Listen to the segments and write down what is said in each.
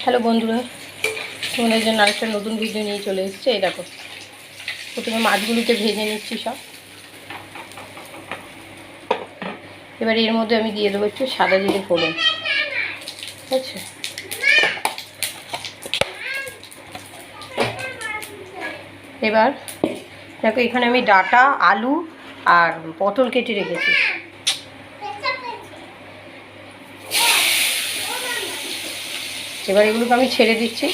Hello বন্ধুরা, তোমাদের জন্য আরেকটা নতুন ভিডিও নিয়ে চলে এসেছে। এই দেখো, প্রথমে মাছগুলোকে ভেজে নিচ্ছি সব। এবার এর মধ্যে আমি দিয়ে দেবো একটু সাদা জিরে ফোড়ন, ঠিক আছে। এবার দেখো, এখানে আমি ডাঁটা, আলু আর পটল কেটে রেখেছি। এবার এগুলোকে আমি ছেড়ে দিচ্ছি।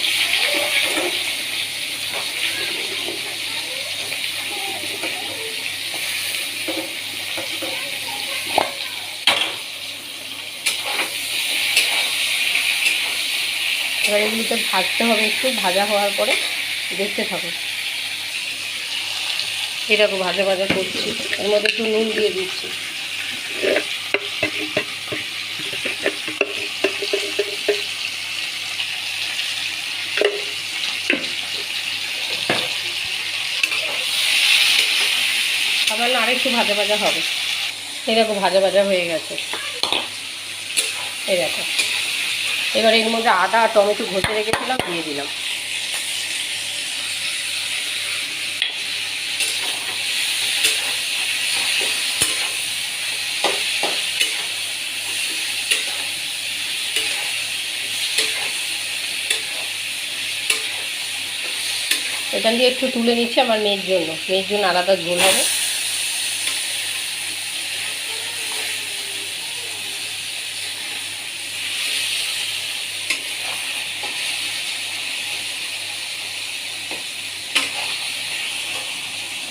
এবার এগুলোকে ভাজতে হবে, একটু ভাজা হওয়ার পরে দেখতে থাকো। এরকম ভাজা ভাজা করছি, এর মধ্যে একটু নুন দিয়ে দিচ্ছি। আবার না, আরেকটু ভাজা ভাজা হবে। এরকম ভাজা ভাজা হয়ে গেছে, এই দেখো। এবার এর মধ্যে আদা আর টমেটো ঘষে রেখেছিলাম, দিয়ে দিলাম। এখান দিয়ে একটু তুলে নিচ্ছি আমার মেয়ের জন্য আলাদা ঝোল হবে।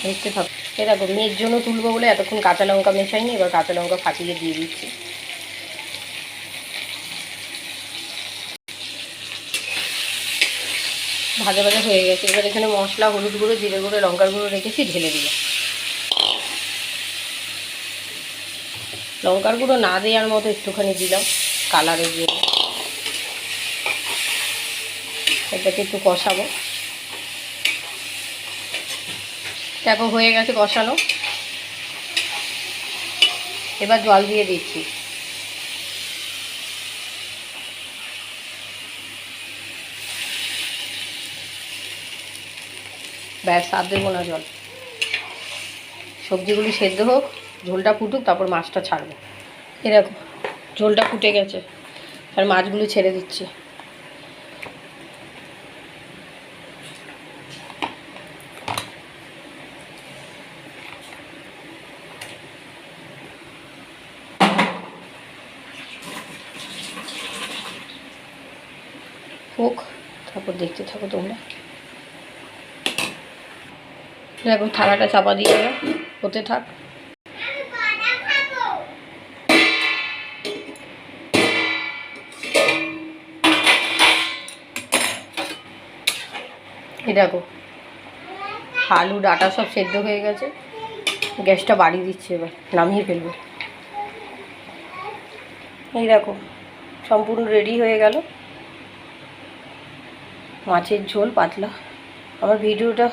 দেখতে থাকো। এরকম মেয়ের জন্য তুলবো বলে এতক্ষণ কাঁচা লঙ্কা মেশাইনি, এবার কাঁচা লঙ্কা ফাটিয়ে দিয়ে দিচ্ছি। ভাজা ভাজা হয়ে গেছে। এবার এখানে মশলা, হলুদ গুঁড়ো, জিরে গুঁড়ো, লঙ্কার গুঁড়ো রেখেছি, ঢেলে দিল। লঙ্কার গুঁড়ো না দেওয়ার মতো একটুখানি দিলাম কালারের জন্য। এটাকে একটু কষাবো। দেখো, হয়ে গেছে কষানো। এবার জল দিয়ে দিচ্ছি। ব্যাস, আর দেবো না জল। সবজিগুলি সেদ্ধ হোক, ঝোলটা ফুটুক, তারপর মাছটা ছাড়বো। এরকম ঝোলটা ফুটে গেছে, আর মাছগুলো ছেড়ে দিচ্ছি। হোক, তারপর দেখতে থাকো তোমরা। দেখো, থালাটা চাপা দিয়ে গেলাম, হতে থাক। এই দেখো, আলু ডাঁটা সব সেদ্ধ হয়ে গেছে। গ্যাসটা বাড়িয়ে দিচ্ছি, এবার নামিয়ে ফেলবো। এই দেখো, সম্পূর্ণ রেডি হয়ে গেল মাছের ঝোল পাতলা। আমার ভিডিওটা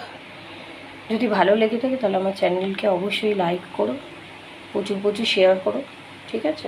যদি ভালো লেগে থাকে তাহলে আমার চ্যানেলকে অবশ্যই লাইক করো, প্রচুর প্রচুর শেয়ার করো, ঠিক আছে।